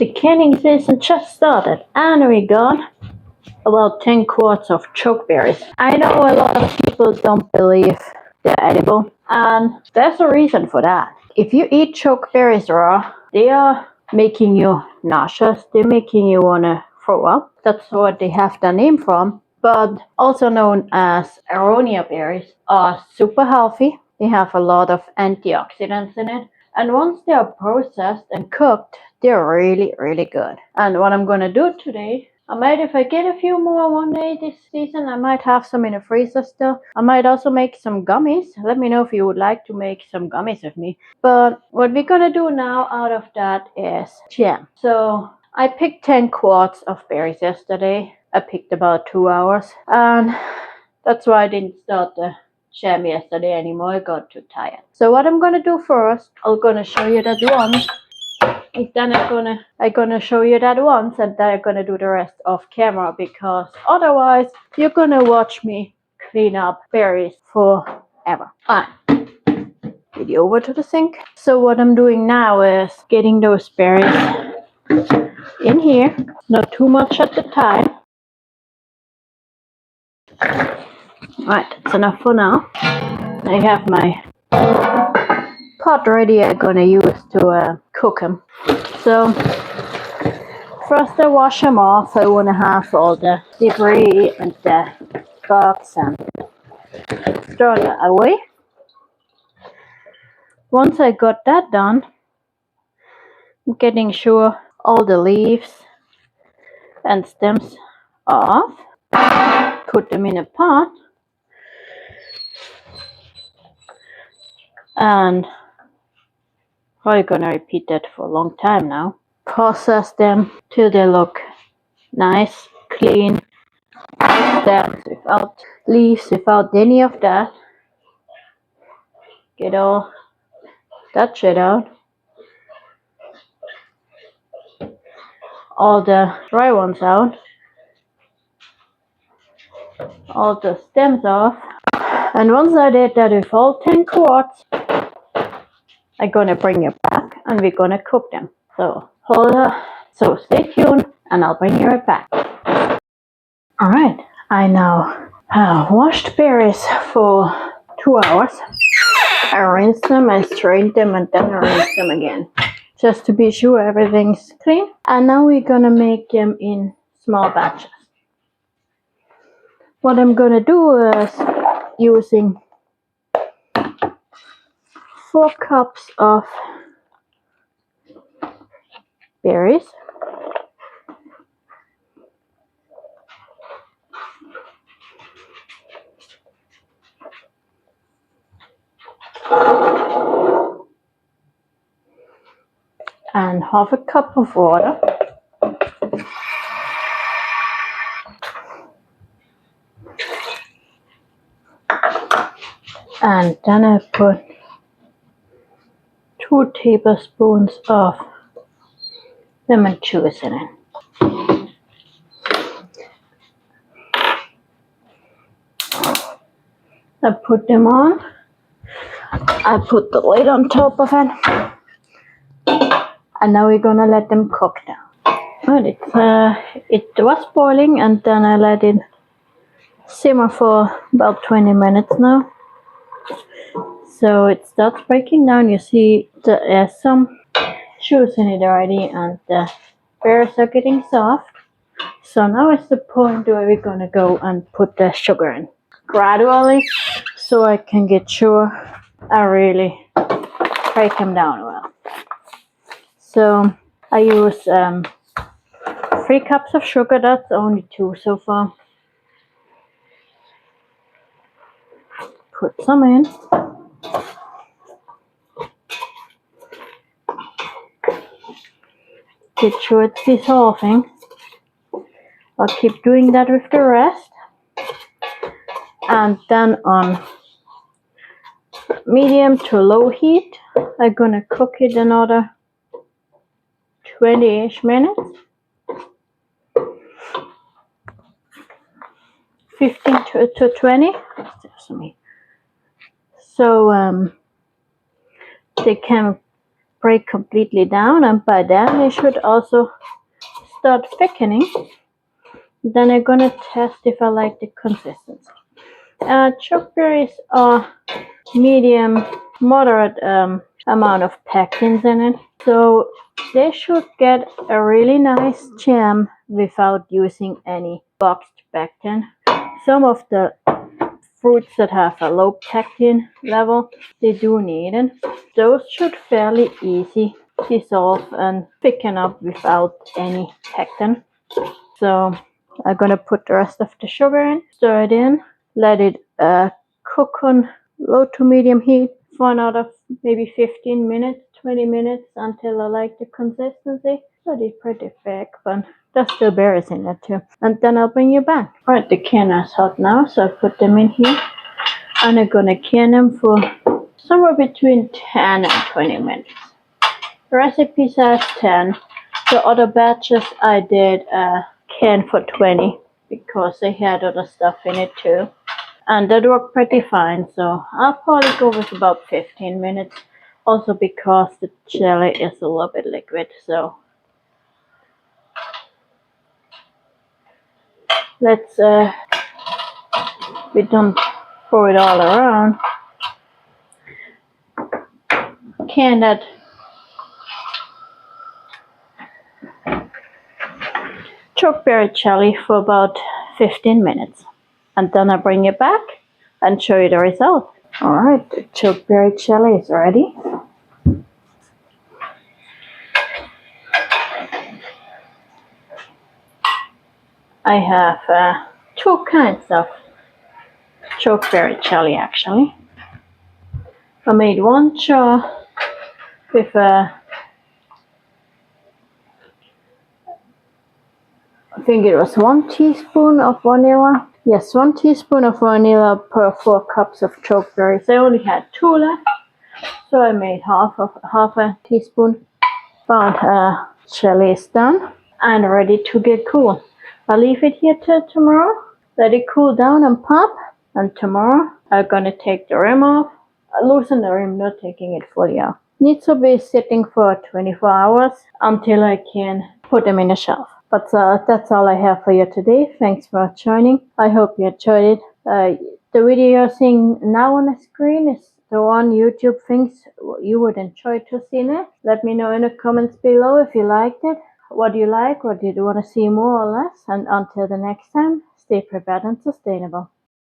The canning season just started and we got about 10 quarts of chokeberries. I know a lot of people don't believe they're edible, and there's a reason for that. If you eat chokeberries raw, they are making you nauseous, they're making you want to throw up. That's what they have their name from. But also known as aronia berries, are super healthy. They have a lot of antioxidants in it. And once they are processed and cooked, they're really, really good. And what I'm gonna do today, if I get a few more one day this season, I might have some in the freezer still. I might also make some gummies. Let me know if you would like to make some gummies with me. But what we're gonna do now out of that is jam. So I picked 10 quarts of berries yesterday. I picked about 2 hours, and that's why I didn't start the jam yesterday anymore. I got too tired. So what I'm gonna do first, I'm gonna show you that once. And then I'm gonna show you that once, and then I'm gonna do the rest off camera, because otherwise you're gonna watch me clean up berries forever. Alright, video over to the sink. So what I'm doing now is getting those berries in here, not too much at the time. Right, that's enough for now. I have my pot ready. I'm gonna use to cook them. So first I wash them off. I want to have all the debris and the bugs and throw that away. Once I got that done, I'm getting sure all the leaves and stems are off. Put them in a pot. And probably gonna repeat that for a long time now. Process them till they look nice, clean, stems without leaves, without any of that. Get all that shit out. All the dry ones out. All the stems off. And once I did that with all 10 quarts, I'm gonna bring you back and we're gonna cook them. So so stay tuned and I'll bring you right back. Alright, I now washed berries for 2 hours. I rinsed them, I strained them, and then I rinsed them again, just to be sure everything's clean. And now we're gonna make them in small batches. What I'm gonna do is using 4 cups of berries. And half a cup of water. And then I put 2 tablespoons of lemon juice in it. I put them on. I put the lid on top of it. And now we're gonna let them cook now. Well, it was boiling, and then I let it simmer for about 20 minutes now. So it starts breaking down. You see there's some juice in it already, and the berries are getting soft. So now is the point where we're gonna go and put the sugar in gradually, so I can get sure I really break them down well. So I use 3 cups of sugar. That's only 2 so far. Put some in. Get sure it's dissolving. I'll keep doing that with the rest. And then on medium to low heat, I'm gonna cook it another 20-ish minutes. 15 to 20. So they can break completely down, and by then they should also start thickening. Then I'm gonna test if I like the consistency. Chokeberries are medium, moderate amount of pectins in it, so they should get a really nice jam without using any boxed pectin. Some of the fruits that have a low pectin level, they do need it. Those should fairly easy dissolve and thicken up without any pectin. So I'm gonna put the rest of the sugar in, stir it in, let it cook on low to medium heat for another maybe 15 minutes, 20 minutes until I like the consistency. So it's pretty thick, but there's still berries in it too. And then I'll bring you back. Alright, the can is hot now, so I put them in here. And I'm gonna can them for somewhere between 10 and 20 minutes. The recipe says 10. The other batches I did can for 20 because they had other stuff in it too. And that worked pretty fine, so I'll probably go with about 15 minutes. Also because the jelly is a little bit liquid, so let's we don't pour it all around. Can that chokeberry jelly for about 15 minutes, and then I'll bring it back and show you the result. Alright, the chokeberry jelly is ready. I have two kinds of chokeberry jelly actually. I made one jar with I think it was 1 teaspoon of vanilla. Yes, 1 teaspoon of vanilla per 4 cups of chokeberries. I only had 2 left, so I made half a teaspoon. But jelly is done and ready to get cool. I'll leave it here till tomorrow. Let it cool down and pop. And tomorrow I'm gonna take the rim off. Loosen the rim, not taking it fully off. Needs to be sitting for 24 hours until I can put them in the shelf. But that's all I have for you today. Thanks for joining. I hope you enjoyed it. The video you're seeing now on the screen is the one YouTube thinks you would enjoy to see next. Let me know in the comments below if you liked it. What do you like? What did you want to see more or less? And until the next time, stay prepared and sustainable.